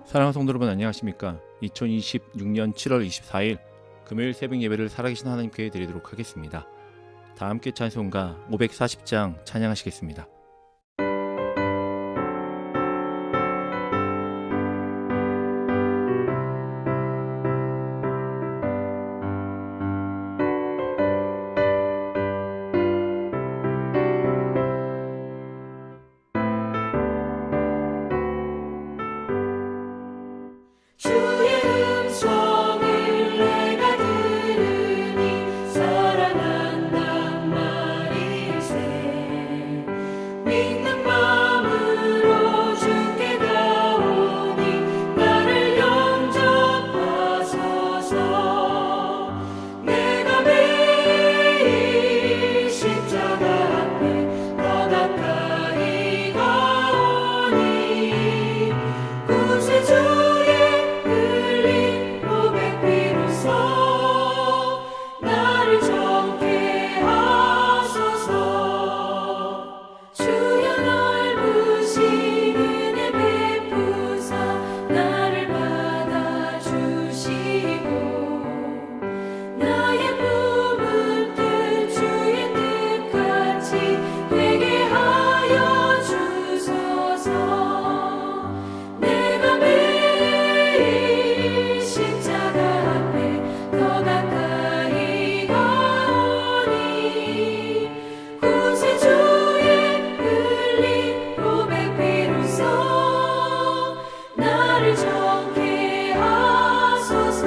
사랑하는 성도 여러분, 안녕하십니까? 2026년 7월 24일 금요일 새벽 예배를 살아계신 하나님께 드리도록 하겠습니다. 다 함께 찬송가 540장 찬양하시겠습니다. 주의 음성을 내가 들으니 사랑한단 말일세. 믿는 마음으로 주께 가오니 나를 영접하소서. 내가 매일 십자가 앞에 더 가까이 가오니 구세주의 나를 정케 하소서. 주여 넓으신 은혜 베푸사 나를 받아주시고 나의 품은 뜻 주의 뜻같이 되게 하여 주소서. 내가 매일 십자가 앞에 더 가까이 가오니 구세주의 흘린 고백 비로소 나를 정케 하소서.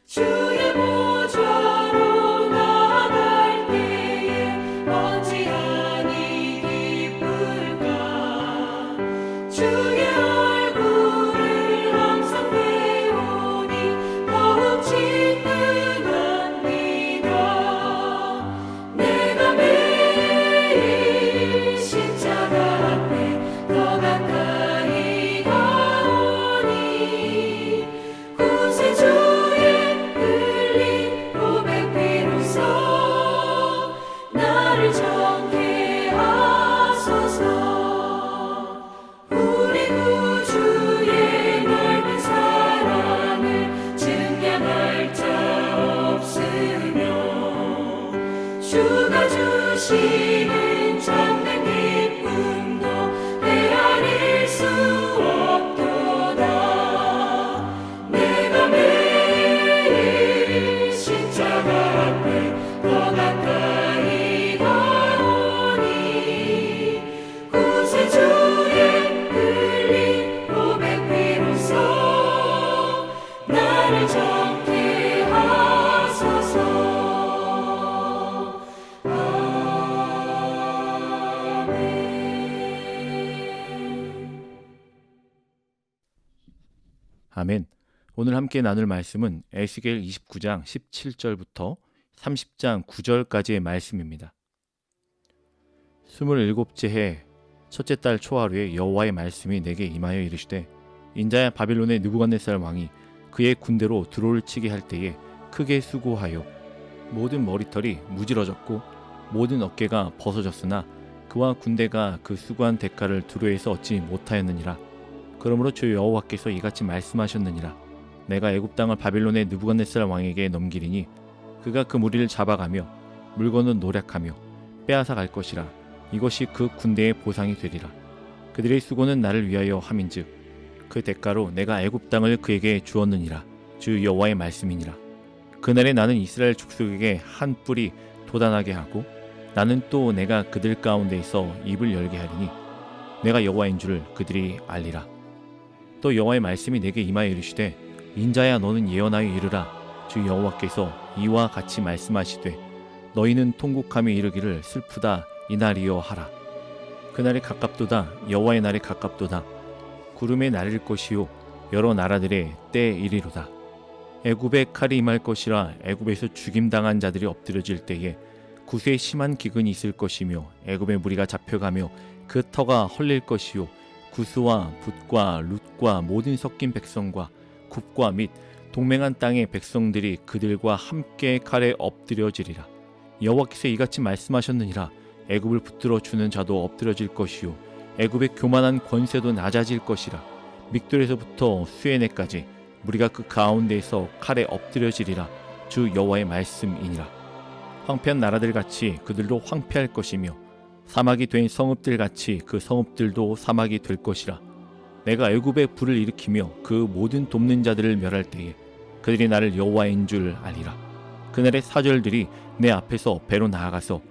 주의 보좌로 나아갈 때에 어찌하니 기쁠까. 주의 얼굴을 항상 배우니 더욱 친근합니다. 내가 매일 십자가 앞에 더 가까이 가오니 구세주의 고백 비로소 나를 정케 하소서. 우리 구주의 넓은 사랑을 증명할 자 없으며 주가 주시는 참된 기쁨도 헤아릴 수 없도다. 내가 매일 십자가 앞에 더 가까이 가오니 구세주의 흘린 고백 비로소 나를 정케 하소서. 아멘. 오늘 함께 나눌 말씀은 에스겔 29장 17절부터 30장 9절까지의 말씀입니다. 27째 해 첫째 달 초하루에 여호와의 말씀이 내게 임하여 이르시되, 인자야, 바빌론의 느부갓네살 왕이 그의 군대로 드로를 치게 할 때에 크게 수고하여 모든 머리털이 무질어졌고 모든 어깨가 벗어졌으나 그와 군대가 그 수고한 대가를 두로에서 얻지 못하였느니라. 그러므로 주 여호와께서 이같이 말씀하셨느니라. 내가 애굽 땅을 바빌론의 느부갓네살 왕에게 넘기리니 그가 그 무리를 잡아가며 물건은 노략하며 빼앗아 갈 것이라. 이것이 그 군대의 보상이 되리라. 그들의 수고는 나를 위하여 함인즉 그 대가로 내가 애굽 땅을 그에게 주었느니라. 주 여호와의 말씀이니라. 그날에 나는 이스라엘 족속에게 한 뿔이 돋아나게 하고 나는 또 내가 그들 가운데에서 입을 열게 하리니 내가 여호와인 줄을 그들이 알리라. 또 여호와의 말씀이 내게 임하여 이르시되, 인자야, 너는 예언하여 이르라. 주 여호와께서 이와 같이 말씀하시되, 너희는 통곡하며 이르기를 슬프다 이날이여 하라. 그날이 가깝도다. 여호와의 날이 가깝도다. 구름에 나릴 것이요 여러 나라들의 때 이리로다. 애굽에 칼이 임할 것이라. 애굽에서 죽임당한 자들이 엎드려질 때에 구수의 심한 기근이 있을 것이며 애굽의 무리가 잡혀가며 그 터가 헐릴 것이요 구스와 붓과 룻과 모든 섞인 백성과 굽과 및 동맹한 땅의 백성들이 그들과 함께 칼에 엎드려지리라. 여호와께서 이같이 말씀하셨느니라. 애굽을 붙들어 주는 자도 엎드려질 것이요 애굽의 교만한 권세도 낮아질 것이라. 믹돌에서부터 수에네까지 무리가 그 가운데에서 칼에 엎드려지리라. 주 여호와의 말씀이니라. 황폐한 나라들 같이 그들도 황폐할 것이며 사막이 된 성읍들 같이 그 성읍들도 사막이 될 것이라. 내가 애굽에 불을 일으키며 그 모든 돕는 자들을 멸할 때에 그들이 나를 여호와인 줄 아리라. 그날의 사절들이 내 앞에서 배로 나아가서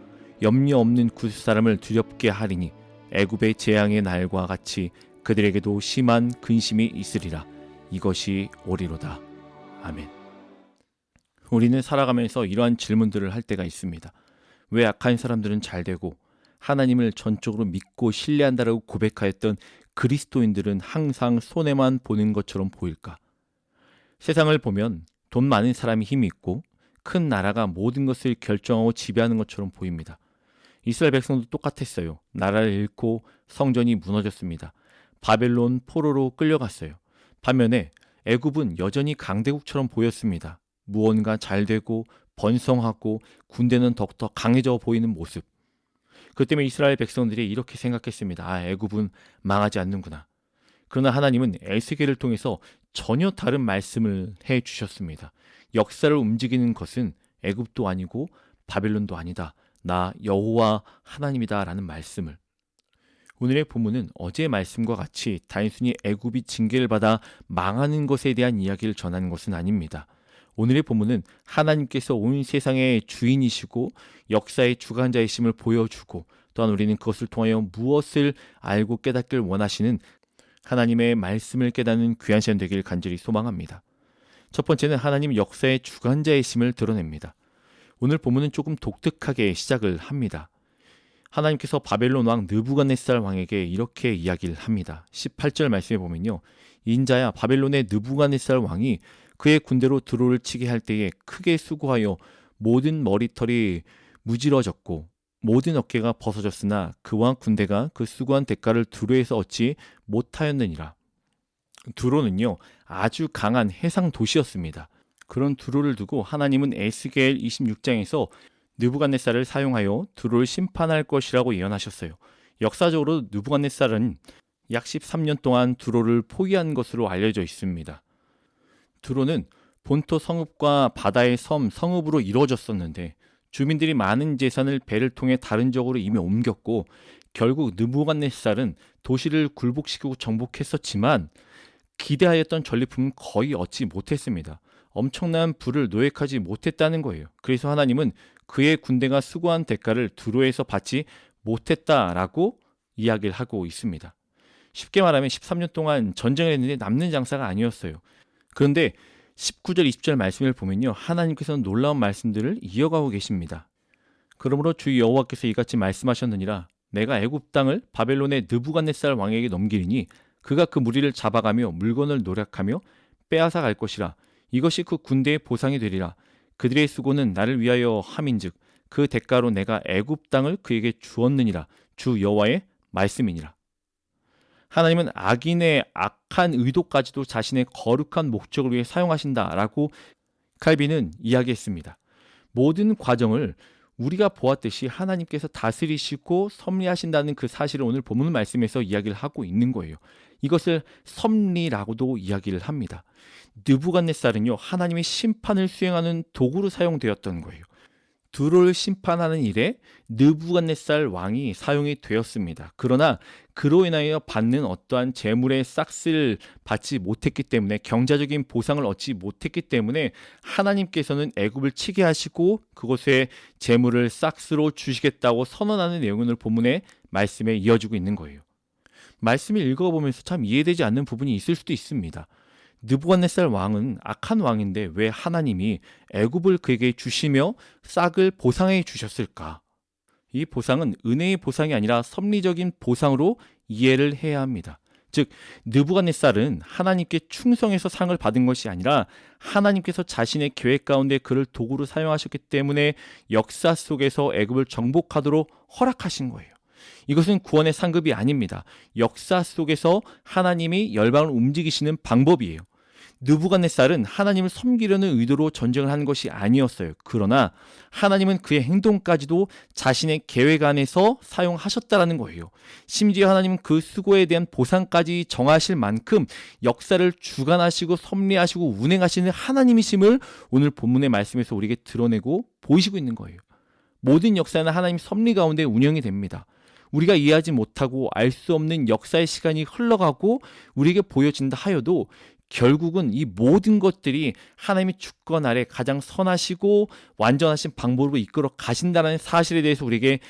염려 없는 구스 사람을 두렵게 하리니 애굽의 재앙의 날과 같이 그들에게도 심한 근심이 있으리라. 이것이 오리로다. 아멘. 우리는 살아가면서 이러한 질문들을 할 때가 있습니다. 왜 악한 사람들은 잘 되고 하나님을 전적으로 믿고 신뢰한다라고 고백하였던 그리스도인들은 항상 손해만 보는 것처럼 보일까? 세상을 보면 돈 많은 사람이 힘이 있고 큰 나라가 모든 것을 결정하고 지배하는 것처럼 보입니다. 이스라엘 백성도 똑같았어요. 나라를 잃고 성전이 무너졌습니다. 바벨론 포로로 끌려갔어요. 반면에 애굽은 여전히 강대국처럼 보였습니다. 무언가 잘 되고 번성하고 군대는 더욱더 강해져 보이는 모습. 그 때문에 이스라엘 백성들이 이렇게 생각했습니다. 애굽은 망하지 않는구나. 그러나 하나님은 에스겔을 통해서 전혀 다른 말씀을 해주셨습니다. 역사를 움직이는 것은 애굽도 아니고 바벨론도 아니다. 나 여호와 하나님이다 라는 말씀을. 오늘의 본문은 어제의 말씀과 같이 단순히 애굽이 징계를 받아 망하는 것에 대한 이야기를 전하는 것은 아닙니다. 오늘의 본문은 하나님께서 온 세상의 주인이시고 역사의 주관자이심을 보여주고 또한 우리는 그것을 통하여 무엇을 알고 깨닫길 원하시는 하나님의 말씀을 깨닫는 귀한 시간 되길 간절히 소망합니다. 첫 번째는 하나님 역사의 주관자이심을 드러냅니다. 오늘 본문은 조금 독특하게 시작을 합니다. 하나님께서 바벨론 왕 느부갓네살 왕에게 이렇게 이야기를 합니다. 18절 말씀에 보면요. 인자야 바벨론의 느부갓네살 왕이 그의 군대로 드로를 치게 할 때에 크게 수고하여 모든 머리털이 무질어졌고 모든 어깨가 벗어졌으나 그와 군대가 그 수고한 대가를 두로에서 얻지 못하였느니라. 두로는요 아주 강한 해상 도시였습니다. 그런 두로를 두고 하나님은 에스겔 26장에서 느부갓네살을 사용하여 두로를 심판할 것이라고 예언하셨어요. 역사적으로 느부갓네살은 약 13년 동안 두로를 포위한 것으로 알려져 있습니다. 두로는 본토 성읍과 바다의 섬 성읍으로 이루어졌었는데 주민들이 많은 재산을 배를 통해 다른 지역으로 이미 옮겼고 결국 느부갓네살은 도시를 굴복시키고 정복했었지만 기대하였던 전리품은 거의 얻지 못했습니다. 엄청난 부를 노획하지 못했다는 거예요. 그래서 하나님은 그의 군대가 수고한 대가를 두로에서 받지 못했다라고 이야기를 하고 있습니다. 쉽게 말하면 13년 동안 전쟁을 했는데 남는 장사가 아니었어요. 그런데 19절 20절 말씀을 보면요. 하나님께서는 놀라운 말씀들을 이어가고 계십니다. 그러므로 주 여호와께서 이같이 말씀하셨느니라. 내가 애굽 땅을 바벨론의 느부갓네살 왕에게 넘기리니 그가 그 무리를 잡아가며 물건을 노략하며 빼앗아 갈 것이라. 이것이 그 군대의 보상이 되리라. 그들의 수고는 나를 위하여 함인즉 그 대가로 내가 애굽 땅을 그에게 주었느니라. 주 여호와의 말씀이니라. 하나님은 악인의 악한 의도까지도 자신의 거룩한 목적을 위해 사용하신다라고 칼빈은 이야기했습니다. 모든 과정을 우리가 보았듯이 하나님께서 다스리시고 섭리하신다는 그 사실을 오늘 본문 말씀에서 이야기를 하고 있는 거예요. 이것을 섭리라고도 이야기를 합니다. 느부갓네살은요 하나님의 심판을 수행하는 도구로 사용되었던 거예요. 두로를 심판하는 일에 느부갓네살 왕이 사용이 되었습니다. 그러나 그로 인하여 받는 어떠한 재물의 싹스를 받지 못했기 때문에 경제적인 보상을 얻지 못했기 때문에 하나님께서는 애굽을 치게 하시고 그곳에 재물을 싹스로 주시겠다고 선언하는 내용을 본문의 말씀에 이어지고 있는 거예요. 말씀을 읽어보면서 참 이해되지 않는 부분이 있을 수도 있습니다. 느부갓네살 왕은 악한 왕인데 왜 하나님이 애굽을 그에게 주시며 싹을 보상해 주셨을까? 이 보상은 은혜의 보상이 아니라 섭리적인 보상으로 이해를 해야 합니다. 즉 느부갓네살은 하나님께 충성해서 상을 받은 것이 아니라 하나님께서 자신의 계획 가운데 그를 도구로 사용하셨기 때문에 역사 속에서 애굽을 정복하도록 허락하신 거예요. 이것은 구원의 상급이 아닙니다. 역사 속에서 하나님이 열방을 움직이시는 방법이에요. 느부갓네살은 하나님을 섬기려는 의도로 전쟁을 한 것이 아니었어요. 그러나 하나님은 그의 행동까지도 자신의 계획 안에서 사용하셨다라는 거예요. 심지어 하나님은 그 수고에 대한 보상까지 정하실 만큼 역사를 주관하시고 섭리하시고 운행하시는 하나님이심을 오늘 본문의 말씀에서 우리에게 드러내고 보이시고 있는 거예요. 모든 역사는 하나님 섭리 가운데 운영이 됩니다. 우리가 이해하지 못하고 알 수 없는 역사의 시간이 흘러가고 우리에게 보여진다 하여도 결국은 이 모든 것들이 하나님의 주권 아래 가장 선하시고 완전하신 방법으로 이끌어 가신다는 사실에 대해서 우리에게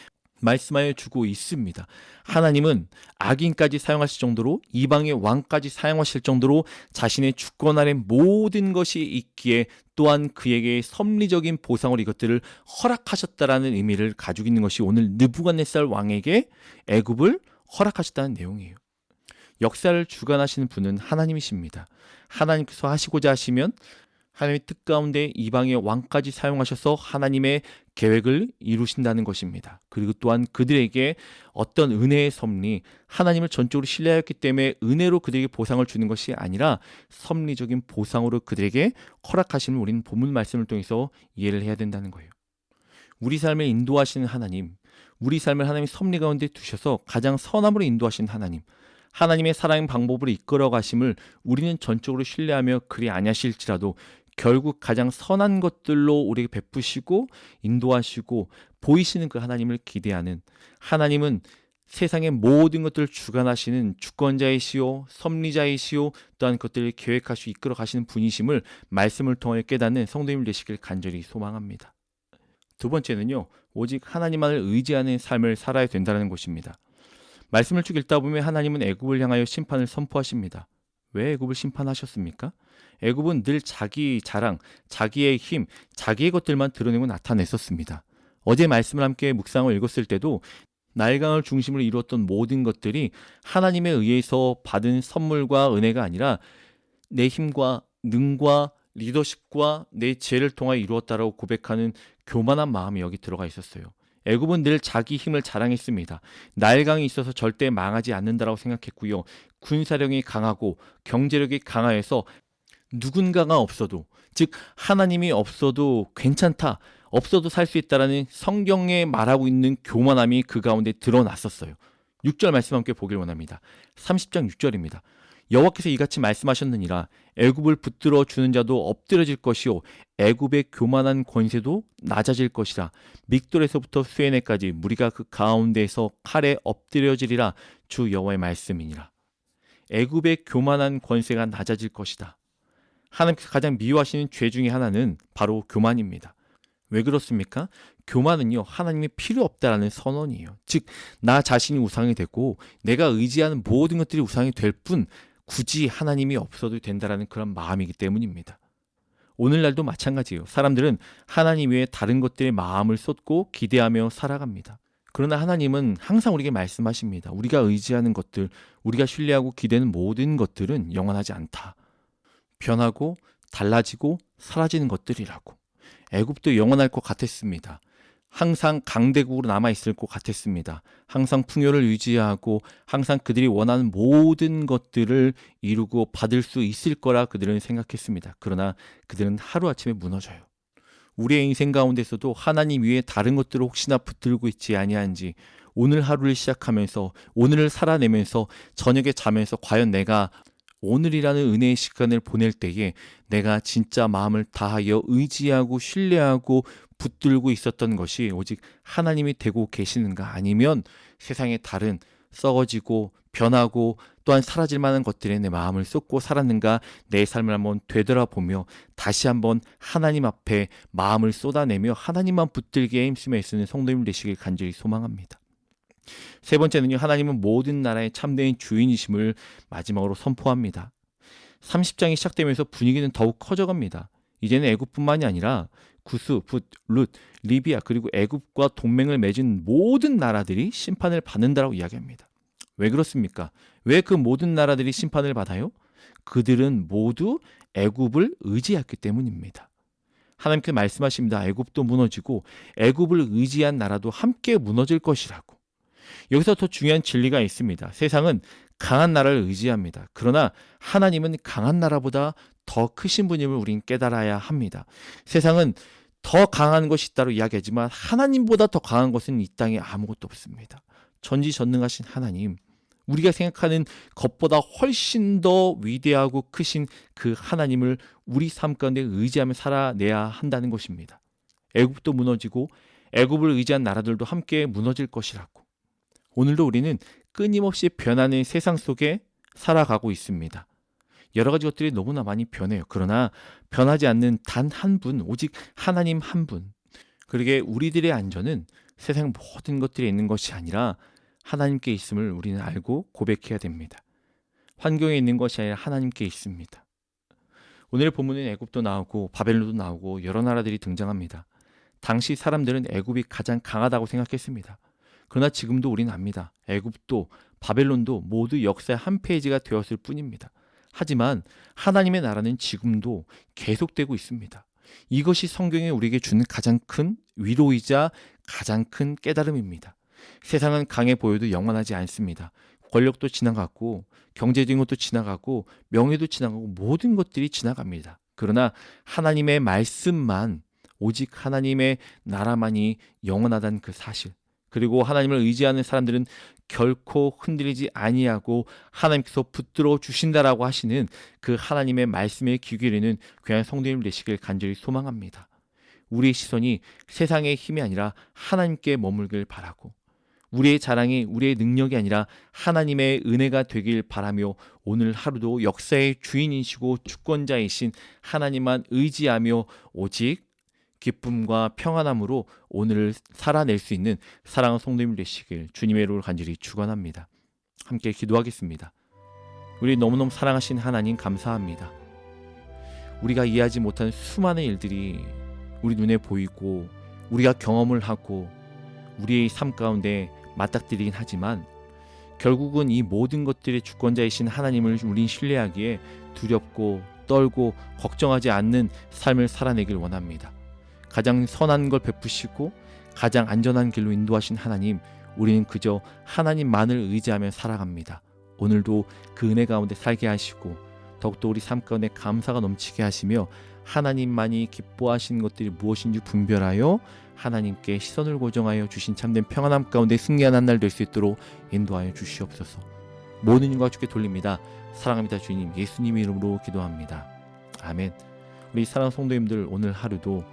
말씀하여 주고 있습니다. 하나님은 악인까지 사용하실 정도로 이방의 왕까지 사용하실 정도로 자신의 주권 아래 모든 것이 있기에 또한 그에게 섭리적인 보상으로 이것들을 허락하셨다라는 의미를 가지고 있는 것이 오늘 느부갓네살 왕에게 애굽을 허락하셨다는 내용이에요. 역사를 주관하시는 분은 하나님이십니다. 하나님께서 하시고자 하시면 하나님의 뜻 가운데 이방의 왕까지 사용하셔서 하나님의 계획을 이루신다는 것입니다. 그리고 또한 그들에게 어떤 은혜의 섭리, 하나님을 전적으로 신뢰하였기 때문에 은혜로 그들에게 보상을 주는 것이 아니라 섭리적인 보상으로 그들에게 허락하심을 우리는 본문 말씀을 통해서 이해를 해야 된다는 거예요. 우리 삶을 인도하시는 하나님, 우리 삶을 하나님의 섭리 가운데 두셔서 가장 선함으로 인도하시는 하나님, 하나님의 사랑의 방법으로 이끌어 가심을 우리는 전적으로 신뢰하며 그리 아니하실지라도 결국 가장 선한 것들로 우리에게 베푸시고 인도하시고 보이시는 그 하나님을 기대하는, 하나님은 세상의 모든 것들을 주관하시는 주권자이시오 섭리자이시오 또한 그것들을 계획하시고 이끌어 가시는 분이심을 말씀을 통해 깨닫는 성도님 되시길 간절히 소망합니다. 두 번째는요, 오직 하나님만을 의지하는 삶을 살아야 된다는 것입니다. 말씀을 쭉 읽다 보면 하나님은 애굽을 향하여 심판을 선포하십니다. 왜 애굽을 심판하셨습니까? 애굽은 늘 자기 자랑, 자기의 힘, 자기의 것들만 드러내고 나타냈었습니다. 어제 말씀을 함께 묵상을 읽었을 때도 나일강을 중심으로 이루었던 모든 것들이 하나님에 의해서 받은 선물과 은혜가 아니라 내 힘과 능과 리더십과 내 지혜를 통하여 이루었다라고 고백하는 교만한 마음이 여기 들어가 있었어요. 애굽은 늘 자기 힘을 자랑했습니다. 나일강이 있어서 절대 망하지 않는다라고 생각했고요. 군사력이 강하고 경제력이 강하여서 누군가가 없어도, 즉 하나님이 없어도 괜찮다, 없어도 살 수 있다라는 성경에 말하고 있는 교만함이 그 가운데 드러났었어요. 6절 말씀 함께 보길 원합니다. 30장 6절입니다. 여호와께서 이같이 말씀하셨느니라 애굽을 붙들어 주는 자도 엎드려질 것이요 애굽의 교만한 권세도 낮아질 것이라 믹돌에서부터 수에네까지 무리가 그 가운데에서 칼에 엎드려지리라 주 여호와의 말씀이니라. 애굽의 교만한 권세가 낮아질 것이다. 하나님께서 가장 미워하시는 죄 중에 하나는 바로 교만입니다. 왜 그렇습니까? 교만은요, 하나님이 필요 없다라는 선언이에요. 즉 나 자신이 우상이 되고 내가 의지하는 모든 것들이 우상이 될 뿐 굳이 하나님이 없어도 된다라는 그런 마음이기 때문입니다. 오늘날도 마찬가지예요. 사람들은 하나님 외에 다른 것들에 마음을 쏟고 기대하며 살아갑니다. 그러나 하나님은 항상 우리에게 말씀하십니다. 우리가 의지하는 것들, 우리가 신뢰하고 기대는 모든 것들은 영원하지 않다. 변하고 달라지고 사라지는 것들이라고. 애굽도 영원할 것 같았습니다. 항상 강대국으로 남아있을 것 같았습니다. 항상 풍요를 유지하고 항상 그들이 원하는 모든 것들을 이루고 받을 수 있을 거라 그들은 생각했습니다. 그러나 그들은 하루아침에 무너져요. 우리의 인생 가운데서도 하나님 위에 다른 것들을 혹시나 붙들고 있지 아니한지 오늘 하루를 시작하면서 오늘을 살아내면서 저녁에 자면서 과연 내가 오늘이라는 은혜의 시간을 보낼 때에 내가 진짜 마음을 다하여 의지하고 신뢰하고 붙들고 있었던 것이 오직 하나님이 되고 계시는가, 아니면 세상의 다른 썩어지고 변하고 또한 사라질 만한 것들에 내 마음을 쏟고 살았는가, 내 삶을 한번 되돌아보며 다시 한번 하나님 앞에 마음을 쏟아내며 하나님만 붙들기에 힘쓰며 애쓰는 성도님 되시길 간절히 소망합니다. 세 번째는요, 하나님은 모든 나라의 참된 주인이심을 마지막으로 선포합니다. 30장이 시작되면서 분위기는 더욱 커져갑니다. 이제는 애굽뿐만이 아니라 구스, 붓, 룻, 리비아 그리고 애굽과 동맹을 맺은 모든 나라들이 심판을 받는다라고 이야기합니다. 왜 그렇습니까? 왜 그 모든 나라들이 심판을 받아요? 그들은 모두 애굽을 의지했기 때문입니다. 하나님께 말씀하십니다. 애굽도 무너지고 애굽을 의지한 나라도 함께 무너질 것이라고. 여기서 더 중요한 진리가 있습니다. 세상은 강한 나라를 의지합니다. 그러나 하나님은 강한 나라보다 더 크신 분임을 우린 깨달아야 합니다. 세상은 더 강한 것이 있다고 이야기하지만 하나님보다 더 강한 것은 이 땅에 아무것도 없습니다. 전지전능하신 하나님, 우리가 생각하는 것보다 훨씬 더 위대하고 크신 그 하나님을 우리 삶 가운데 의지하며 살아내야 한다는 것입니다. 애굽도 무너지고 애굽을 의지한 나라들도 함께 무너질 것이라고. 오늘도 우리는 끊임없이 변하는 세상 속에 살아가고 있습니다. 여러 가지 것들이 너무나 많이 변해요. 그러나 변하지 않는 단 한 분, 오직 하나님 한 분. 그러게 우리들의 안전은 세상 모든 것들에 있는 것이 아니라 하나님께 있음을 우리는 알고 고백해야 됩니다. 환경에 있는 것이 아니라 하나님께 있습니다. 오늘 본문은 애굽도 나오고 바벨론도 나오고 여러 나라들이 등장합니다. 당시 사람들은 애굽이 가장 강하다고 생각했습니다. 그러나 지금도 우리는 압니다. 애굽도 바벨론도 모두 역사의 한 페이지가 되었을 뿐입니다. 하지만 하나님의 나라는 지금도 계속되고 있습니다. 이것이 성경이 우리에게 주는 가장 큰 위로이자 가장 큰 깨달음입니다. 세상은 강해 보여도 영원하지 않습니다. 권력도 지나가고 경제적인 것도 지나가고 명예도 지나가고 모든 것들이 지나갑니다. 그러나 하나님의 말씀만, 오직 하나님의 나라만이 영원하다는 그 사실, 그리고 하나님을 의지하는 사람들은 결코 흔들리지 아니하고 하나님께서 붙들어 주신다라고 하시는 그 하나님의 말씀에 귀 기울이는 귀한 성도님 되시길 간절히 소망합니다. 우리의 시선이 세상의 힘이 아니라 하나님께 머물길 바라고, 우리의 자랑이 우리의 능력이 아니라 하나님의 은혜가 되길 바라며, 오늘 하루도 역사의 주인이시고 주권자이신 하나님만 의지하며 오직 기쁨과 평안함으로 오늘을 살아낼 수 있는 사랑하는 성도님 되시길 주님의 이름으로 간절히 축원합니다. 함께 기도하겠습니다. 우리 너무너무 사랑하신 하나님 감사합니다. 우리가 이해하지 못한 수많은 일들이 우리 눈에 보이고 우리가 경험을 하고 우리의 삶 가운데 맞닥뜨리긴 하지만 결국은 이 모든 것들의 주권자이신 하나님을 우린 신뢰하기에 두렵고 떨고 걱정하지 않는 삶을 살아내길 원합니다. 가장 선한 걸 베푸시고 가장 안전한 길로 인도하신 하나님, 우리는 그저 하나님만을 의지하며 살아갑니다. 오늘도 그 은혜 가운데 살게 하시고 더욱더 우리 삶 가운데 감사가 넘치게 하시며 하나님만이 기뻐하시는 것들이 무엇인지 분별하여 하나님께 시선을 고정하여 주신 참된 평안함 가운데 승리하는 한 날 될 수 있도록 인도하여 주시옵소서. 모든 영광 주께 돌립니다. 사랑합니다. 주님 예수님의 이름으로 기도합니다. 아멘. 우리 사랑하는 성도님들, 오늘 하루도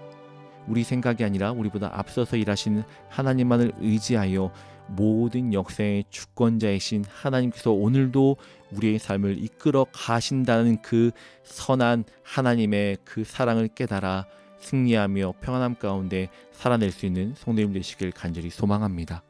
우리 생각이 아니라 우리보다 앞서서 일하시는 하나님만을 의지하여 모든 역사의 주권자이신 하나님께서 오늘도 우리의 삶을 이끌어 가신다는 그 선한 하나님의 그 사랑을 깨달아 승리하며 평안함 가운데 살아낼 수 있는 성도님 되시길 간절히 소망합니다.